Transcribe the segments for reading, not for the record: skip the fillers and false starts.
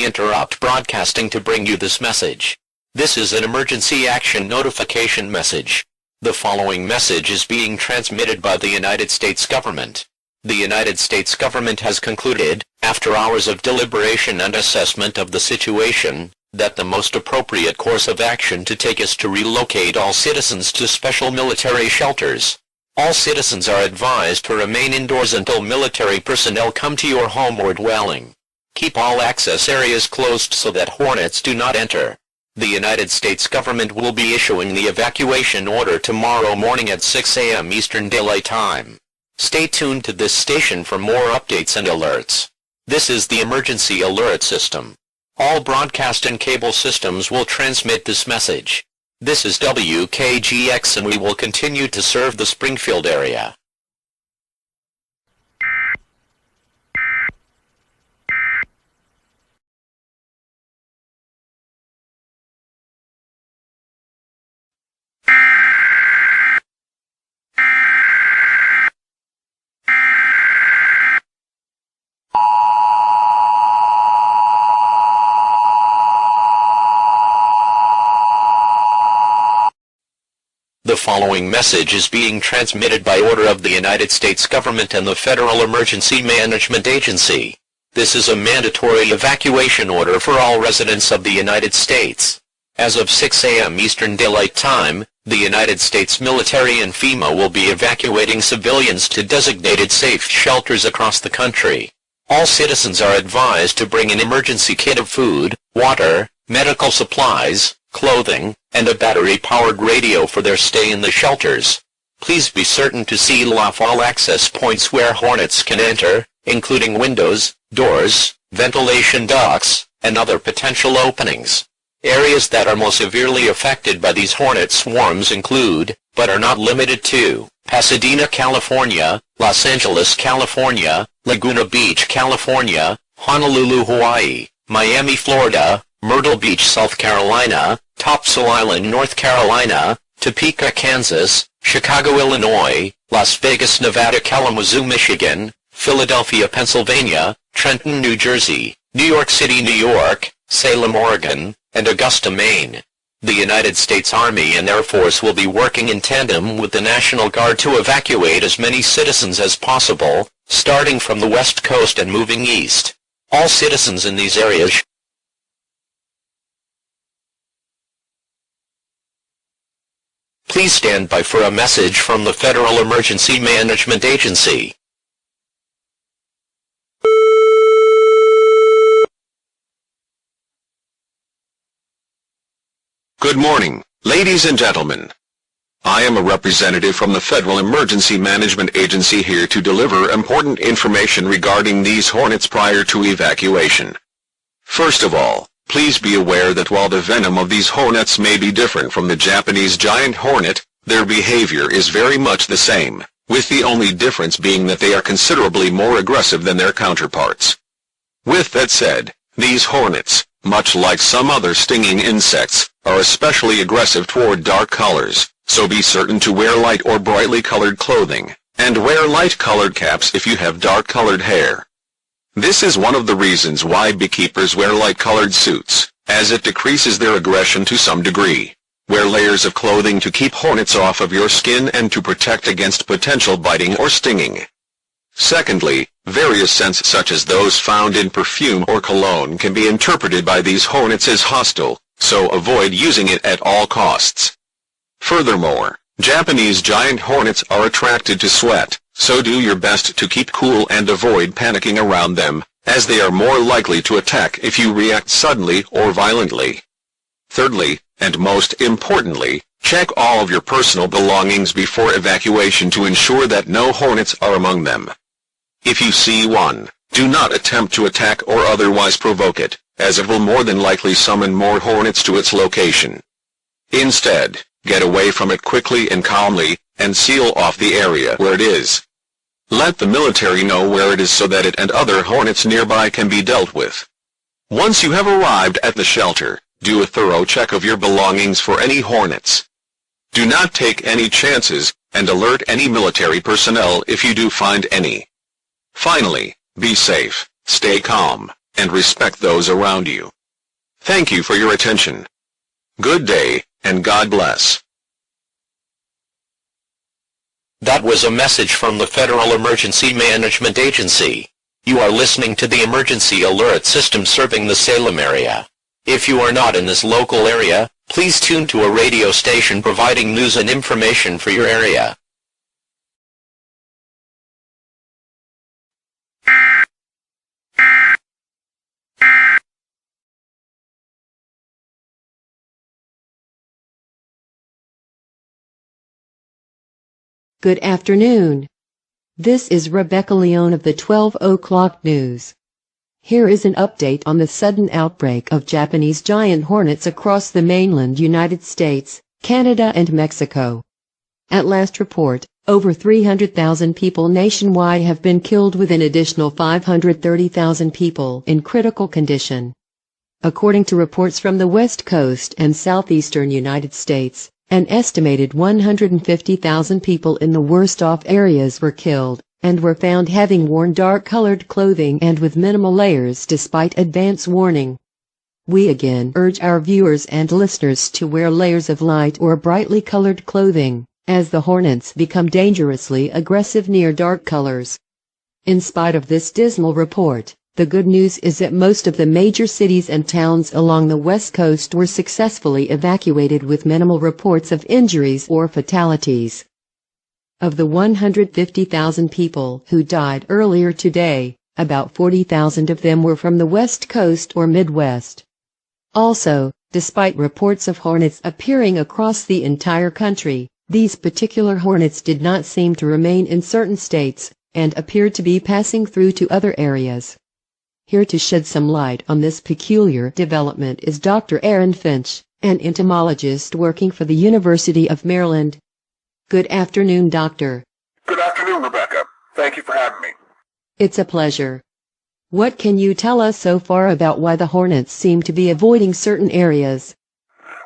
temporarily interrupt broadcasting to bring you this message. This is an emergency action notification message. The following message is being transmitted by the United States government. The United States government has concluded, after hours of deliberation and assessment of the situation, that the most appropriate course of action to take is to relocate all citizens to special military shelters. All citizens are advised to remain indoors until military personnel come to your home or dwelling. Keep all access areas closed so that hornets do not enter. The United States government will be issuing the evacuation order tomorrow morning at 6 a.m. Eastern Daylight Time. Stay tuned to this station for more updates and alerts. This is the emergency alert system. All broadcast and cable systems will transmit this message. This is WKGX and we will continue to serve the Springfield area. The following message is being transmitted by order of the United States government and the Federal Emergency Management Agency. This is a mandatory evacuation order for all residents of the United States. As of 6 a.m. Eastern Daylight Time, the United States military and FEMA will be evacuating civilians to designated safe shelters across the country. All citizens are advised to bring an emergency kit of food, water, medical supplies, clothing, and a battery-powered radio for their stay in the shelters. Please be certain to seal off all access points where hornets can enter, including windows, doors, ventilation ducts, and other potential openings. Areas that are most severely affected by these hornet swarms include, but are not limited to, Pasadena, California, Los Angeles, California, Laguna Beach, California, Honolulu, Hawaii, Miami, Florida, Myrtle Beach, South Carolina, Topsail Island, North Carolina, Topeka, Kansas, Chicago, Illinois, Las Vegas, Nevada, Kalamazoo, Michigan, Philadelphia, Pennsylvania, Trenton, New Jersey, New York City, New York, Salem, Oregon, and Augusta, Maine. The United States Army and Air Force will be working in tandem with the National Guard to evacuate as many citizens as possible, starting from the West Coast and moving east. All citizens in these areas Please stand by for a message from the Federal Emergency Management Agency. Good morning, ladies and gentlemen. I am a representative from the Federal Emergency Management Agency here to deliver important information regarding these hornets prior to evacuation. First of all, please be aware that while the venom of these hornets may be different from the Japanese giant hornet, their behavior is very much the same, with the only difference being that they are considerably more aggressive than their counterparts. With that said, these hornets, much like some other stinging insects, are especially aggressive toward dark colors, so be certain to wear light or brightly colored clothing, and wear light-colored caps if you have dark-colored hair. This is one of the reasons why beekeepers wear light-colored suits, as it decreases their aggression to some degree. Wear layers of clothing to keep hornets off of your skin and to protect against potential biting or stinging. Secondly, various scents such as those found in perfume or cologne can be interpreted by these hornets as hostile, so avoid using it at all costs. Furthermore, Japanese giant hornets are attracted to sweat, so do your best to keep cool and avoid panicking around them, as they are more likely to attack if you react suddenly or violently. Thirdly, and most importantly, check all of your personal belongings before evacuation to ensure that no hornets are among them. If you see one, do not attempt to attack or otherwise provoke it, as it will more than likely summon more hornets to its location. Instead, get away from it quickly and calmly, and seal off the area where it is. Let the military know where it is so that it and other hornets nearby can be dealt with. Once you have arrived at the shelter, do a thorough check of your belongings for any hornets. Do not take any chances, and alert any military personnel if you do find any. Finally, be safe, stay calm, and respect those around you. Thank you for your attention. Good day, and God bless. That was a message from the Federal Emergency Management Agency. You are listening to the emergency alert system serving the Salem area. If you are not in this local area, please tune to a radio station providing news and information for your area. Good afternoon. This is Rebecca Leone of the 12 o'clock news. Here is an update on the sudden outbreak of Japanese giant hornets across the mainland United States, Canada and Mexico. At last report, over 300,000 people nationwide have been killed with an additional 530,000 people in critical condition. According to reports from the West Coast and southeastern United States, an estimated 150,000 people in the worst-off areas were killed, and were found having worn dark-colored clothing and with minimal layers despite advance warning. We again urge our viewers and listeners to wear layers of light or brightly colored clothing, as the hornets become dangerously aggressive near dark colors. In spite of this dismal report, the good news is that most of the major cities and towns along the West Coast were successfully evacuated with minimal reports of injuries or fatalities. Of the 150,000 people who died earlier today, about 40,000 of them were from the West Coast or Midwest. Also, despite reports of hornets appearing across the entire country, these particular hornets did not seem to remain in certain states, and appeared to be passing through to other areas. Here to shed some light on this peculiar development is Dr. Aaron Finch, an entomologist working for the University of Maryland. Good afternoon, Doctor. Good afternoon, Rebecca. Thank you for having me. It's a pleasure. What can you tell us so far about why the hornets seem to be avoiding certain areas?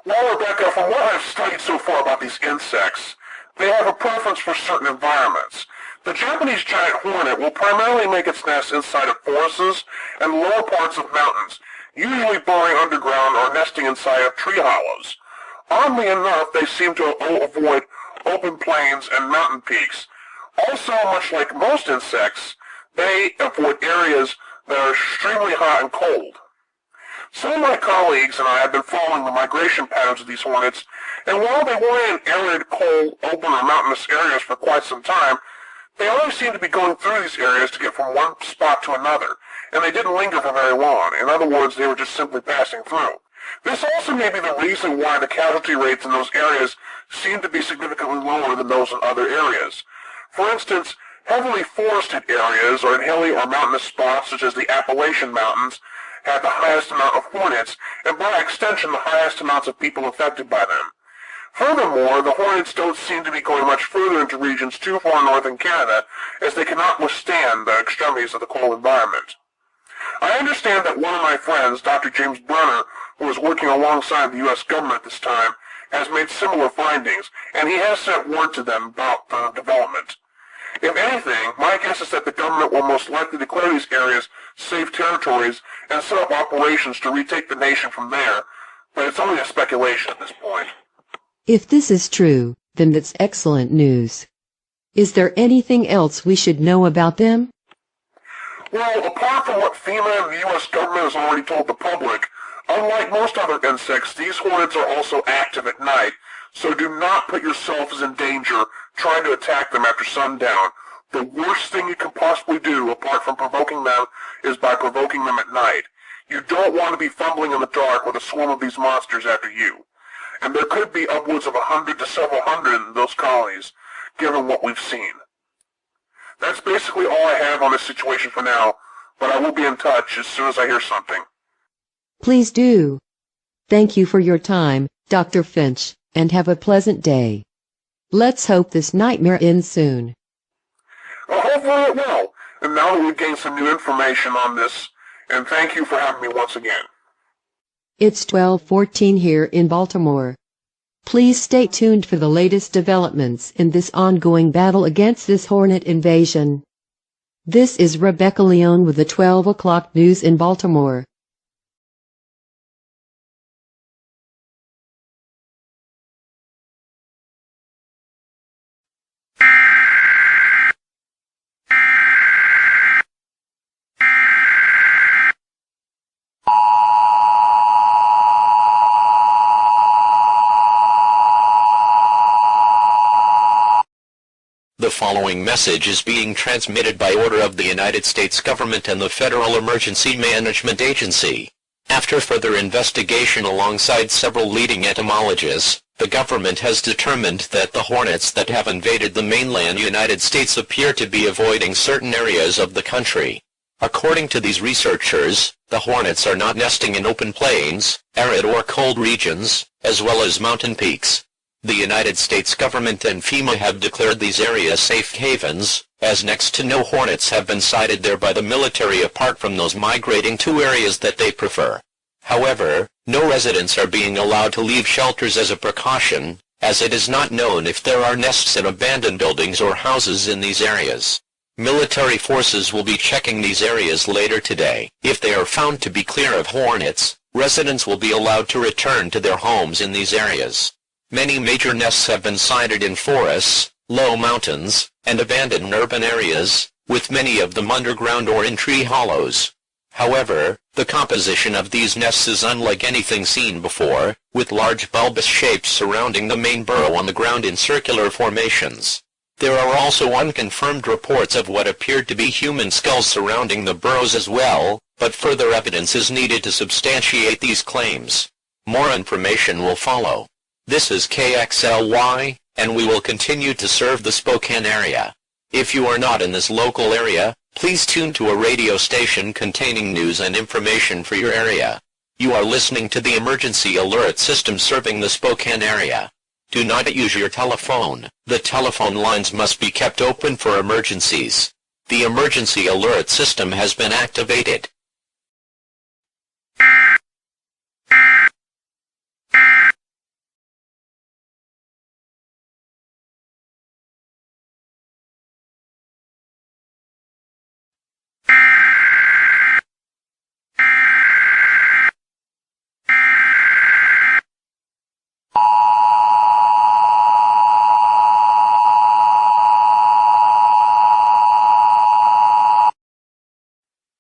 Well, Rebecca, from what I've studied so far about these insects, they have a preference for certain environments. The Japanese giant hornet will primarily make its nest inside of forests and lower parts of mountains, usually burrowing underground or nesting inside of tree hollows. Oddly enough, they seem to avoid open plains and mountain peaks. Also, much like most insects, they avoid areas that are extremely hot and cold. Some of my colleagues and I have been following the migration patterns of these hornets, and while they weren't in arid, cold, open, or mountainous areas for quite some time, they always seem to be going through these areas to get from one spot to another, and they didn't linger for very long. In other words, they were just simply passing through. This also may be the reason why the casualty rates in those areas seem to be significantly lower than those in other areas. For instance, heavily forested areas or in hilly or mountainous spots such as the Appalachian Mountains have the highest amount of hornets, and by extension the highest amounts of people affected by them. Furthermore, the hornets don't seem to be going much further into regions too far north in Canada, as they cannot withstand the extremities of the cold environment. I understand that one of my friends, Dr. James Brunner, who was working alongside the U.S. government at this time, has made similar findings, and he has sent word to them about the development. If anything, my guess is that the government will most likely declare these areas safe territories and set up operations to retake the nation from there, but it's only a speculation at this point. If this is true, then that's excellent news. Is there anything else we should know about them? Well, apart from what FEMA and the U.S. government has already told the public, unlike most other insects, these hornets are also active at night, so do not put yourselves in danger trying to attack them after sundown. The worst thing you can possibly do, apart from provoking them, is by provoking them at night. You don't want to be fumbling in the dark with a swarm of these monsters after you. And there could be upwards of 100 to several hundred in those colonies, given what we've seen. That's basically all I have on this situation for now, but I will be in touch as soon as I hear something. Please do. Thank you for your time, Dr. Finch, and have a pleasant day. Let's hope this nightmare ends soon. Well, hopefully it will, and now that we've gained some new information on this, and thank you for having me once again. It's 12:14 here in Baltimore. Please stay tuned for the latest developments in this ongoing battle against this hornet invasion. This is Rebecca Leone with the 12 o'clock news in Baltimore. The following message is being transmitted by order of the United States government and the Federal Emergency Management Agency. After further investigation alongside several leading entomologists, the government has determined that the hornets that have invaded the mainland United States appear to be avoiding certain areas of the country. According to these researchers, the hornets are not nesting in open plains, arid or cold regions, as well as mountain peaks. The United States government and FEMA have declared these areas safe havens, as next to no hornets have been sighted there by the military apart from those migrating to areas that they prefer. However, no residents are being allowed to leave shelters as a precaution, as it is not known if there are nests in abandoned buildings or houses in these areas. Military forces will be checking these areas later today. If they are found to be clear of hornets, residents will be allowed to return to their homes in these areas. Many major nests have been sighted in forests, low mountains, and abandoned urban areas, with many of them underground or in tree hollows. However, the composition of these nests is unlike anything seen before, with large bulbous shapes surrounding the main burrow on the ground in circular formations. There are also unconfirmed reports of what appeared to be human skulls surrounding the burrows as well, but further evidence is needed to substantiate these claims. More information will follow. This is KXLY, and we will continue to serve the Spokane area. If you are not in this local area, please tune to a radio station containing news and information for your area. You are listening to the emergency alert system serving the Spokane area. Do not use your telephone. The telephone lines must be kept open for emergencies. The emergency alert system has been activated.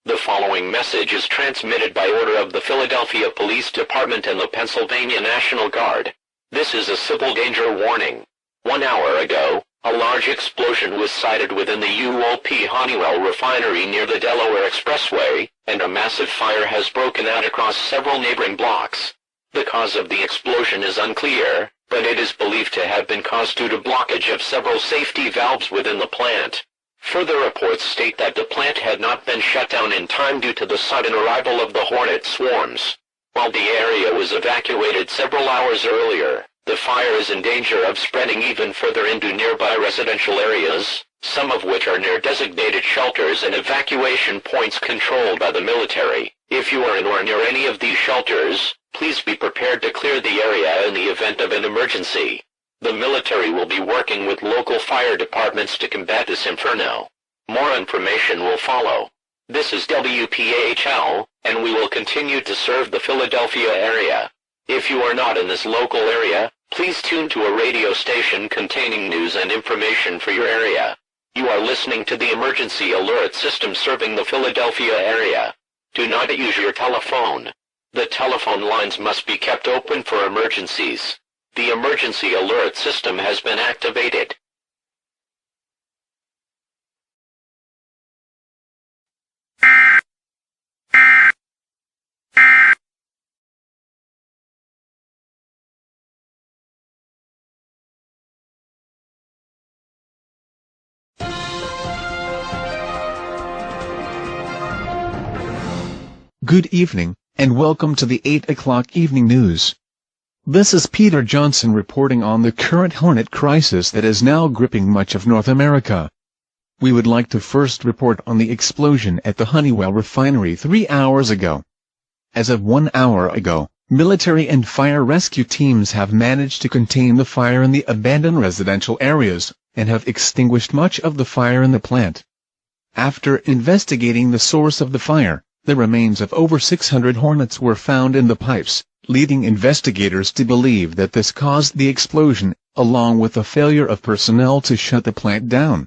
The following message is transmitted by order of the Philadelphia Police Department and the Pennsylvania National Guard. This is a civil danger warning. 1 hour ago, a large explosion was sighted within the UOP Honeywell refinery near the Delaware Expressway, and a massive fire has broken out across several neighboring blocks. The cause of the explosion is unclear, but it is believed to have been caused due to blockage of several safety valves within the plant. Further reports state that the plant had not been shut down in time due to the sudden arrival of the hornet swarms. While the area was evacuated several hours earlier, the fire is in danger of spreading even further into nearby residential areas, some of which are near designated shelters and evacuation points controlled by the military. If you are in or near any of these shelters, please be prepared to clear the area in the event of an emergency. The military will be working with local fire departments to combat this inferno. More information will follow. This is WPAHL, and we will continue to serve the Philadelphia area. If you are not in this local area, please tune to a radio station containing news and information for your area. You are listening to the emergency alert system serving the Philadelphia area. Do not use your telephone. The telephone lines must be kept open for emergencies. The emergency alert system has been activated. Good evening, and welcome to the 8 o'clock evening news. This is Peter Johnson reporting on the current hornet crisis that is now gripping much of North America. We would like to first report on the explosion at the Honeywell refinery 3 hours ago. As of 1 hour ago, military and fire rescue teams have managed to contain the fire in the abandoned residential areas, and have extinguished much of the fire in the plant. After investigating the source of the fire, the remains of over 600 hornets were found in the pipes, leading investigators to believe that this caused the explosion, along with the failure of personnel to shut the plant down.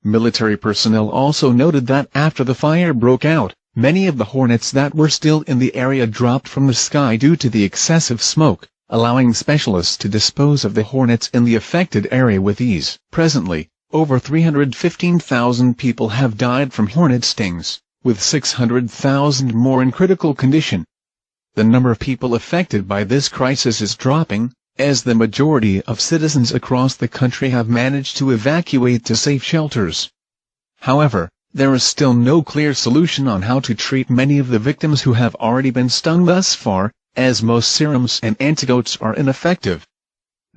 Military personnel also noted that after the fire broke out, many of the hornets that were still in the area dropped from the sky due to the excessive smoke, allowing specialists to dispose of the hornets in the affected area with ease. Presently, over 315,000 people have died from hornet stings, with 600,000 more in critical condition. The number of people affected by this crisis is dropping, as the majority of citizens across the country have managed to evacuate to safe shelters. However, there is still no clear solution on how to treat many of the victims who have already been stung thus far, as most serums and antidotes are ineffective.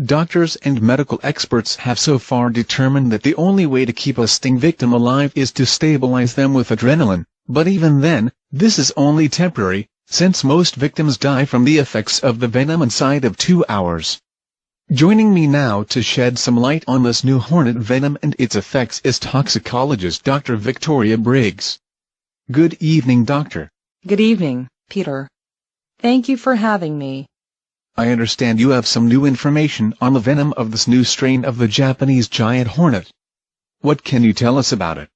Doctors and medical experts have so far determined that the only way to keep a sting victim alive is to stabilize them with adrenaline, but even then, this is only temporary, since most victims die from the effects of the venom inside of 2 hours. Joining me now to shed some light on this new hornet venom and its effects is toxicologist Dr. Victoria Briggs. Good evening, doctor. Good evening, Peter. Thank you for having me. I understand you have some new information on the venom of this new strain of the Japanese giant hornet. What can you tell us about it?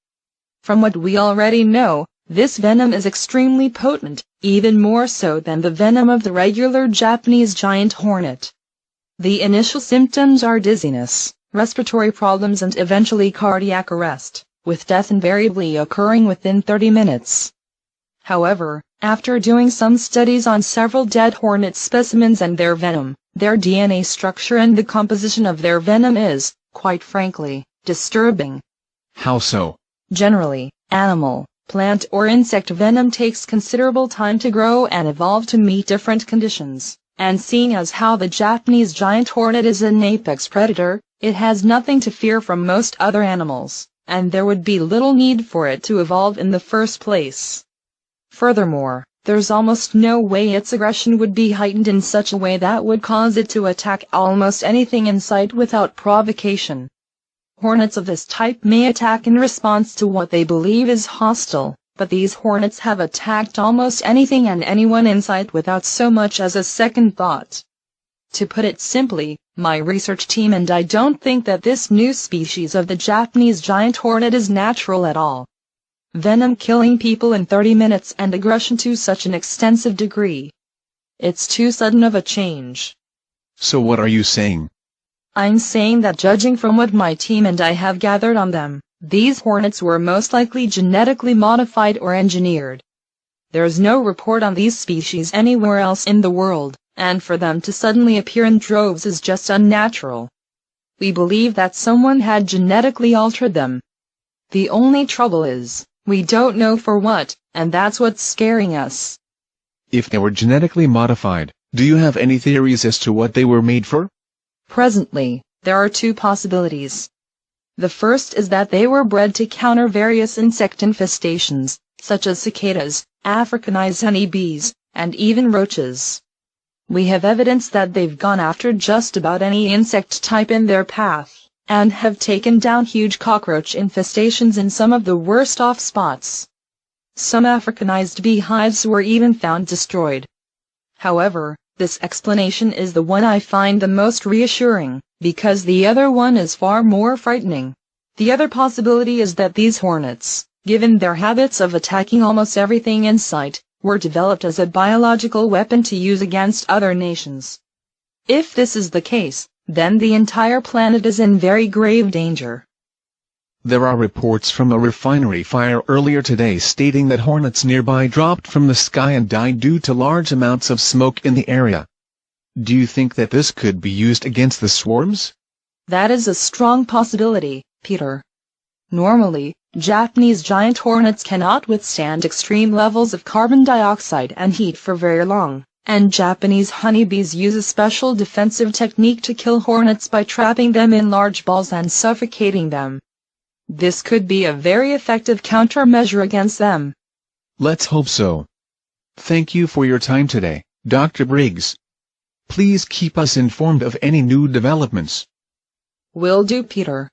From what we already know, this venom is extremely potent, even more so than the venom of the regular Japanese giant hornet. The initial symptoms are dizziness, respiratory problems and eventually cardiac arrest, with death invariably occurring within 30 minutes. However, after doing some studies on several dead hornet specimens and their venom, their DNA structure and the composition of their venom is, quite frankly, disturbing. How so? Generally, animal, plant or insect venom takes considerable time to grow and evolve to meet different conditions, and seeing as how the Japanese giant hornet is an apex predator, it has nothing to fear from most other animals, and there would be little need for it to evolve in the first place. Furthermore, there's almost no way its aggression would be heightened in such a way that would cause it to attack almost anything in sight without provocation. Hornets of this type may attack in response to what they believe is hostile, but these hornets have attacked almost anything and anyone in sight without so much as a second thought. To put it simply, my research team and I don't think that this new species of the Japanese giant hornet is natural at all. Venom killing people in 30 minutes and aggression to such an extensive degree. It's too sudden of a change. So what are you saying? I'm saying that judging from what my team and I have gathered on them, these hornets were most likely genetically modified or engineered. There's no report on these species anywhere else in the world, and for them to suddenly appear in droves is just unnatural. We believe that someone had genetically altered them. The only trouble is, we don't know for what, and that's what's scaring us. If they were genetically modified, do you have any theories as to what they were made for? Presently, there are two possibilities. The first is that they were bred to counter various insect infestations, such as cicadas, Africanized honeybees, and even roaches. We have evidence that they've gone after just about any insect type in their path, and have taken down huge cockroach infestations in some of the worst off spots. Some Africanized beehives were even found destroyed. However, this explanation is the one I find the most reassuring, because the other one is far more frightening. The other possibility is that these hornets, given their habits of attacking almost everything in sight, were developed as a biological weapon to use against other nations. If this is the case, then the entire planet is in very grave danger. There are reports from a refinery fire earlier today stating that hornets nearby dropped from the sky and died due to large amounts of smoke in the area. Do you think that this could be used against the swarms? That is a strong possibility, Peter. Normally, Japanese giant hornets cannot withstand extreme levels of carbon dioxide and heat for very long, and Japanese honeybees use a special defensive technique to kill hornets by trapping them in large balls and suffocating them. This could be a very effective countermeasure against them. Let's hope so. Thank you for your time today, Dr. Briggs. Please keep us informed of any new developments. Will do, Peter.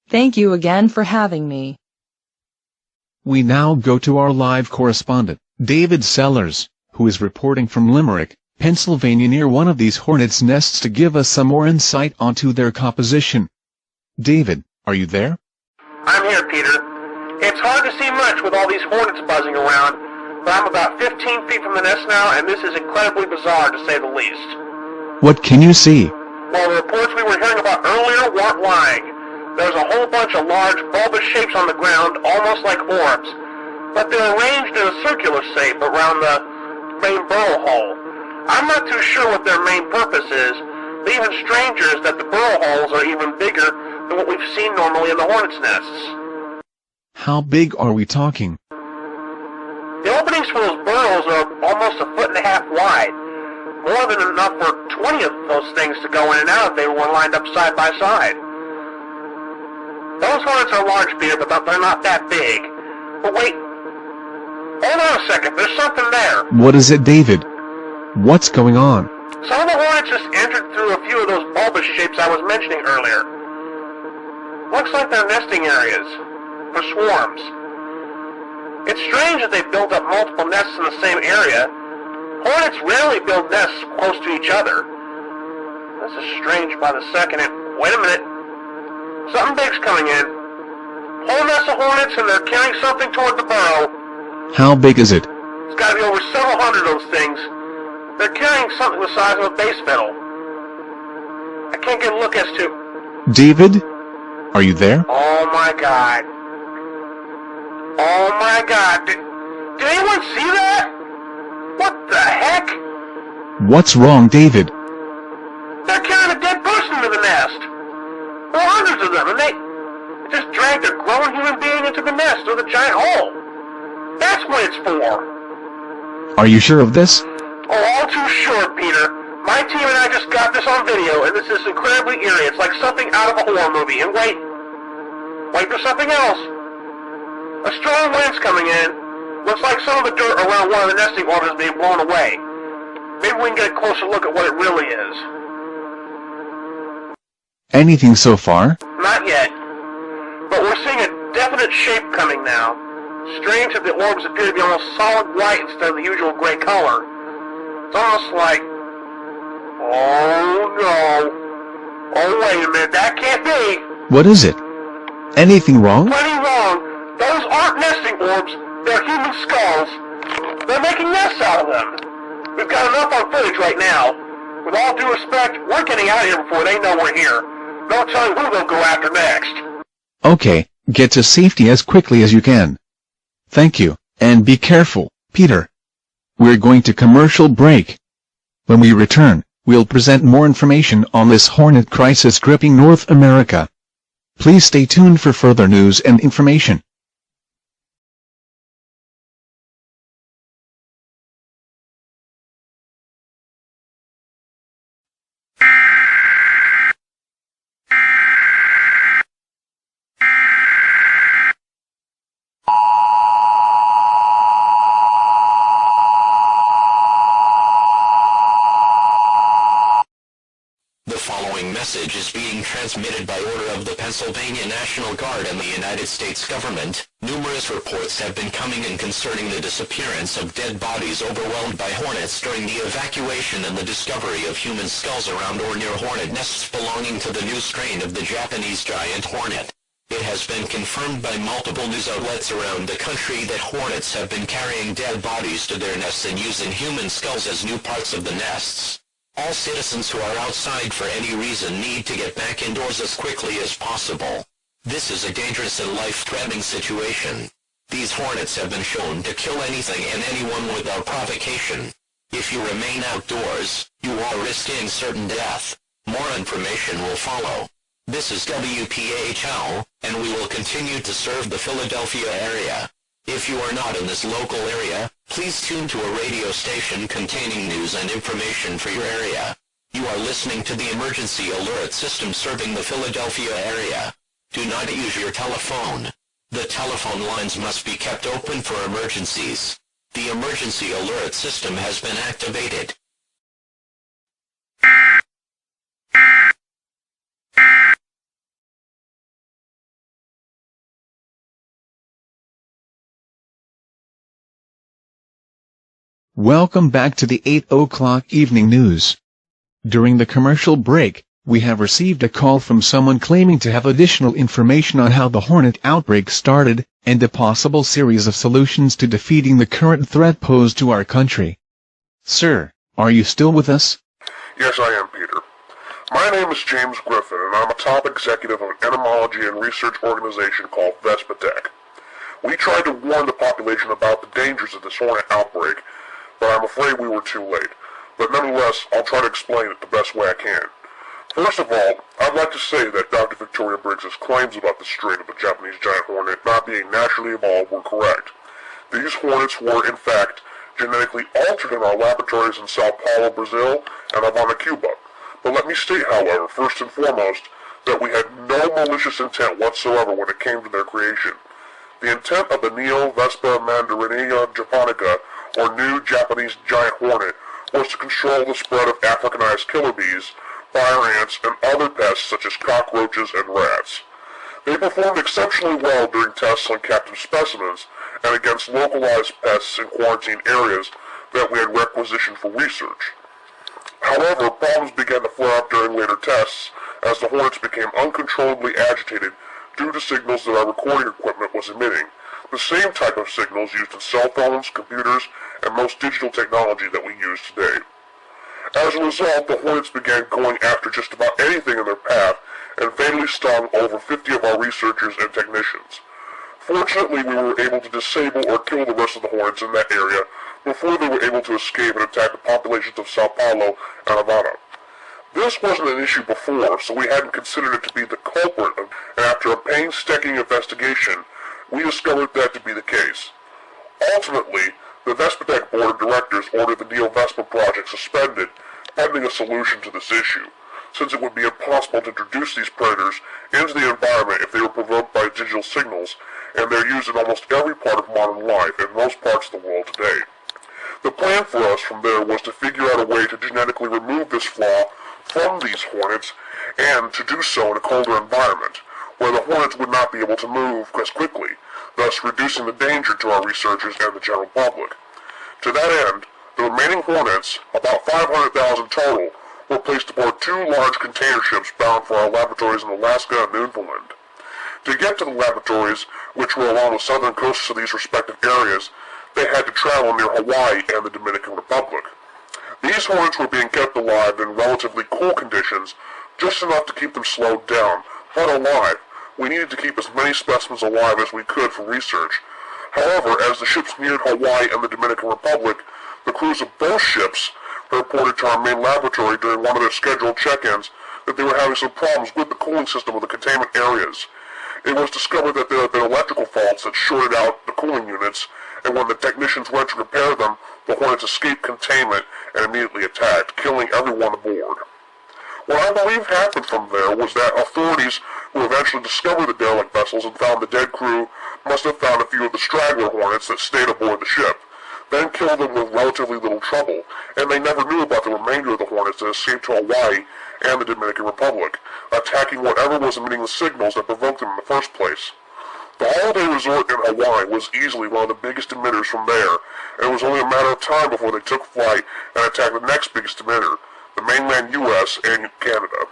Thank you again for having me. We now go to our live correspondent, David Sellers, who is reporting from Limerick, Pennsylvania near one of these hornets' nests to give us some more insight onto their composition. David, are you there? I'm here, Peter. It's hard to see much with all these hornets buzzing around, but I'm about 15 feet from the nest now, and this is incredibly bizarre to say the least. What can you see? Well, the reports we were hearing about earlier weren't lying. There's a whole bunch of large, bulbous shapes on the ground, almost like orbs, but they're arranged in a circular shape around the main burrow hole. I'm not too sure what their main purpose is, but even stranger is that the burrow holes are even bigger than what we've seen normally in the hornets' nests. How big are we talking? The openings for those burrows are almost 1.5 feet wide, more than enough for 20 of those things to go in and out if they were lined up side by side. Those hornets are large, Peter, but they're not that big. But wait, hold on a second, there's something there. What is it, David? What's going on? Some of the hornets just entered through a few of those bulbous shapes I was mentioning earlier. Looks like they're nesting areas for swarms. It's strange that they built up multiple nests in the same area. Hornets rarely build nests close to each other. This is strange by the second. Wait a minute. Something big's coming in. Whole nest of hornets, and they're carrying something toward the burrow. How big is it? It's got to be over several hundred of those things. They're carrying something the size of a base metal. I can't get a look as to... David? Are you there? Oh my God. Oh my God. Did anyone see that? What the heck? What's wrong, David? They're carrying a dead person into the nest. There are hundreds of them, and they just dragged a grown human being into the nest with a giant hole. That's what it's for. Are you sure of this? Oh, all too sure, Peter. My team and I just got this on video, and this is incredibly eerie. It's like something out of a horror movie. And wait for something else. A strong wind's coming in. Looks like some of the dirt around one of the nesting orbs is being blown away. Maybe we can get a closer look at what it really is. Anything so far? Not yet. But we're seeing a definite shape coming now. Strange that the orbs appear to be almost solid white instead of the usual gray color. It's almost like... Oh no. Oh wait a minute, that can't be. What is it? Anything wrong? Plenty wrong. Those aren't nesting orbs, they're human skulls. They're making nests out of them. We've got enough on footage right now. With all due respect, we're getting out of here before they know we're here. No telling who they'll go after next. Okay, get to safety as quickly as you can. Thank you, and be careful, Peter. We're going to commercial break. When we return, we'll present more information on this hornet crisis gripping North America. Please stay tuned for further news and information. Message is being transmitted by order of the Pennsylvania National Guard and the United States government. Numerous reports have been coming in concerning the disappearance of dead bodies overwhelmed by hornets during the evacuation and the discovery of human skulls around or near hornet nests belonging to the new strain of the Japanese giant hornet. It has been confirmed by multiple news outlets around the country that hornets have been carrying dead bodies to their nests and using human skulls as new parts of the nests. All citizens who are outside for any reason need to get back indoors as quickly as possible. This is a dangerous and life-threatening situation. These hornets have been shown to kill anything and anyone without provocation. If you remain outdoors, you are risking certain death. More information will follow. This is WPHL, and we will continue to serve the Philadelphia area. If you are not in this local area, please tune to a radio station containing news and information for your area. You are listening to the emergency alert system serving the Philadelphia area. Do not use your telephone. The telephone lines must be kept open for emergencies. The emergency alert system has been activated. Welcome back to the 8 o'clock evening news. During the commercial break, we have received a call from someone claiming to have additional information on how the Hornet outbreak started, and a possible series of solutions to defeating the current threat posed to our country. Sir, are you still with us? Yes, I am, Peter. My name is James Griffin, and I'm a top executive of an entomology and research organization called Vespatech. We tried to warn the population about the dangers of this hornet outbreak, but I'm afraid we were too late. But nonetheless, I'll try to explain it the best way I can. First of all, I'd like to say that Dr. Victoria Briggs's claims about the strain of the Japanese giant hornet not being naturally evolved were correct. These hornets were, in fact, genetically altered in our laboratories in Sao Paulo, Brazil, and Havana, Cuba. But let me state, however, first and foremost, that we had no malicious intent whatsoever when it came to their creation. The intent of the Neo-Vespa mandarinia japonica, or new Japanese giant hornet, was to control the spread of Africanized killer bees, fire ants, and other pests such as cockroaches and rats. They performed exceptionally well during tests on captive specimens and against localized pests in quarantine areas that we had requisitioned for research. However, problems began to flare up during later tests as the hornets became uncontrollably agitated due to signals that our recording equipment was emitting, the same type of signals used in cell phones, computers, and most digital technology that we use today. As a result, the hornets began going after just about anything in their path and fatally stung over 50 of our researchers and technicians. Fortunately, we were able to disable or kill the rest of the hornets in that area before they were able to escape and attack the populations of Sao Paulo and Havana. This wasn't an issue before, so we hadn't considered it to be the culprit, and after a painstaking investigation, we discovered that to be the case. Ultimately, the Vespatech Board of Directors ordered the Neo-Vespa project suspended, pending a solution to this issue, since it would be impossible to introduce these predators into the environment if they were provoked by digital signals, and they're used in almost every part of modern life in most parts of the world today. The plan for us from there was to figure out a way to genetically remove this flaw from these hornets, and to do so in a colder environment, where the hornets would not be able to move as quickly, thus reducing the danger to our researchers and the general public. To that end, the remaining hornets, about 500,000 total, were placed aboard 2 large container ships bound for our laboratories in Alaska and Newfoundland. To get to the laboratories, which were along the southern coasts of these respective areas, they had to travel near Hawaii and the Dominican Republic. These hornets were being kept alive in relatively cool conditions, just enough to keep them slowed down, but alive. We needed to keep as many specimens alive as we could for research. However, as the ships neared Hawaii and the Dominican Republic, the crews of both ships reported to our main laboratory during one of their scheduled check-ins that they were having some problems with the cooling system of the containment areas. It was discovered that there had been electrical faults that shorted out the cooling units, and when the technicians went to repair them, the hornets escaped containment and immediately attacked, killing everyone aboard. What I believe happened from there was that authorities who eventually discovered the derelict vessels and found the dead crew must have found a few of the straggler hornets that stayed aboard the ship, then killed them with relatively little trouble, and they never knew about the remainder of the hornets that escaped to Hawaii and the Dominican Republic, attacking whatever was emitting the signals that provoked them in the first place. The holiday resort in Hawaii was easily one of the biggest emitters from there, and it was only a matter of time before they took flight and attacked the next biggest emitter, the mainland U.S. and Canada.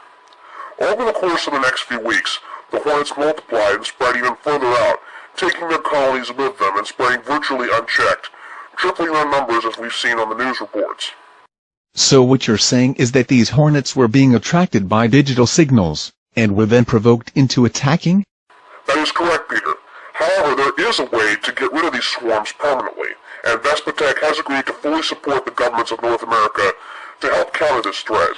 Over the course of the next few weeks, the hornets multiplied and spread even further out, taking their colonies with them and spreading virtually unchecked, tripling their numbers as we've seen on the news reports. So what you're saying is that these hornets were being attracted by digital signals, and were then provoked into attacking? That is correct, Peter. However, there is a way to get rid of these swarms permanently, and Vespatech has agreed to fully support the governments of North America to help counter this threat.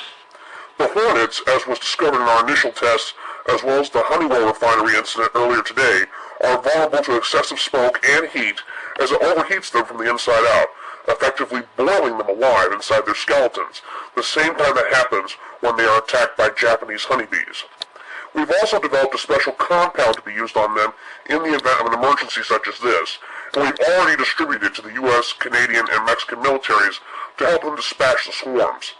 The hornets, as was discovered in our initial tests, as well as the Honeywell refinery incident earlier today, are vulnerable to excessive smoke and heat as it overheats them from the inside out, effectively boiling them alive inside their skeletons, the same time that happens when they are attacked by Japanese honeybees. We've also developed a special compound to be used on them in the event of an emergency such as this, and we've already distributed it to the U.S., Canadian, and Mexican militaries to help them dispatch the swarms.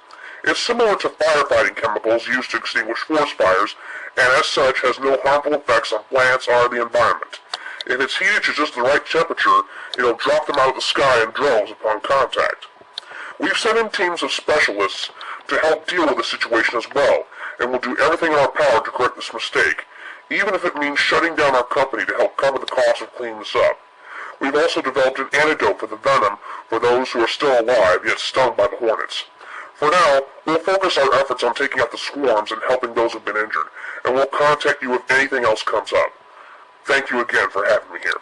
It's similar to firefighting chemicals used to extinguish forest fires, and as such has no harmful effects on plants or the environment. If it's heated to just the right temperature, it'll drop them out of the sky in droves upon contact. We've sent in teams of specialists to help deal with the situation as well, and will do everything in our power to correct this mistake, even if it means shutting down our company to help cover the cost of cleaning this up. We've also developed an antidote for the venom for those who are still alive yet stung by the hornets. For now, we'll focus our efforts on taking out the swarms and helping those who've been injured, and we'll contact you if anything else comes up. Thank you again for having me here.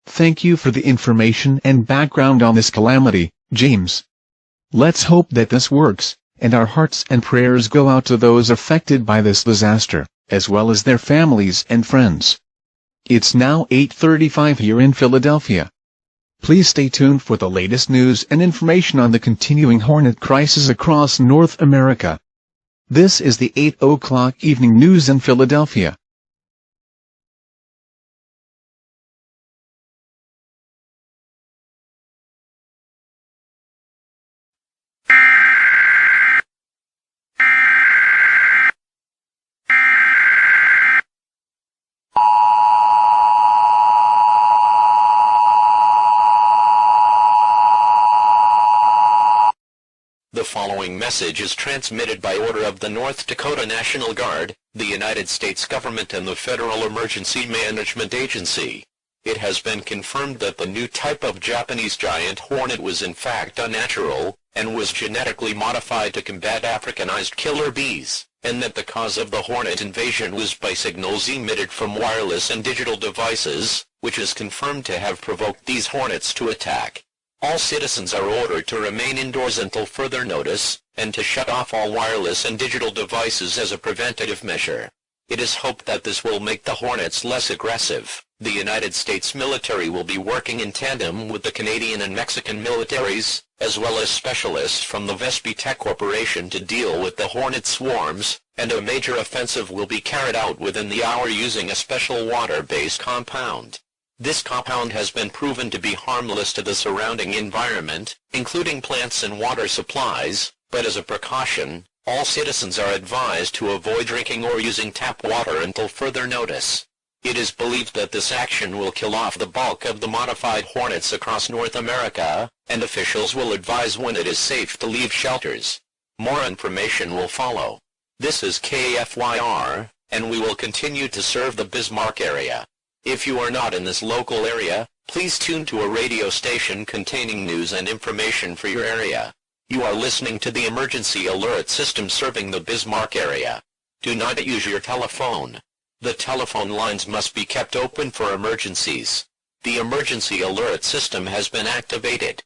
Thank you for the information and background on this calamity, James. Let's hope that this works, and our hearts and prayers go out to those affected by this disaster, as well as their families and friends. It's now 8:35 here in Philadelphia. Please stay tuned for the latest news and information on the continuing hornet crisis across North America. This is the 8 o'clock evening news in Philadelphia. The following message is transmitted by order of the North Dakota National Guard, the United States government and the Federal Emergency Management Agency. It has been confirmed that the new type of Japanese giant hornet was in fact unnatural, and was genetically modified to combat Africanized killer bees, and that the cause of the hornet invasion was by signals emitted from wireless and digital devices, which is confirmed to have provoked these hornets to attack. All citizens are ordered to remain indoors until further notice, and to shut off all wireless and digital devices as a preventative measure. It is hoped that this will make the hornets less aggressive. The United States military will be working in tandem with the Canadian and Mexican militaries, as well as specialists from the Vespitech Corporation to deal with the hornet swarms, and a major offensive will be carried out within the hour using a special water-based compound. This compound has been proven to be harmless to the surrounding environment, including plants and water supplies, but as a precaution, all citizens are advised to avoid drinking or using tap water until further notice. It is believed that this action will kill off the bulk of the modified hornets across North America, and officials will advise when it is safe to leave shelters. More information will follow. This is KFYR, and we will continue to serve the Bismarck area. If you are not in this local area, please tune to a radio station containing news and information for your area. You are listening to the emergency alert system serving the Bismarck area. Do not use your telephone. The telephone lines must be kept open for emergencies. The emergency alert system has been activated.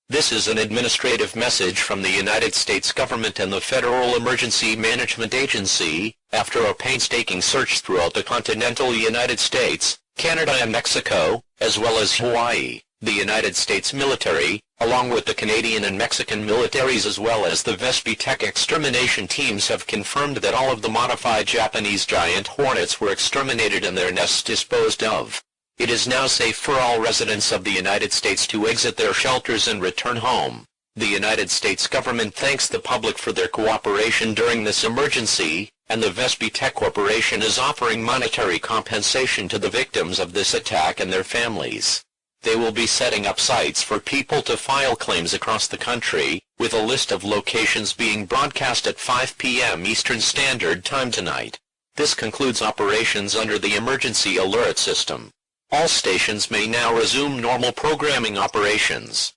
This is an administrative message from the United States government and the Federal Emergency Management Agency. After a painstaking search throughout the continental United States, Canada and Mexico, as well as Hawaii, the United States military, along with the Canadian and Mexican militaries as well as the Vespitech extermination teams have confirmed that all of the modified Japanese giant hornets were exterminated and their nests disposed of. It is now safe for all residents of the United States to exit their shelters and return home. The United States government thanks the public for their cooperation during this emergency, and the Vespitech Corporation is offering monetary compensation to the victims of this attack and their families. They will be setting up sites for people to file claims across the country, with a list of locations being broadcast at 5 p.m. Eastern Standard Time tonight. This concludes operations under the emergency alert system. All stations may now resume normal programming operations.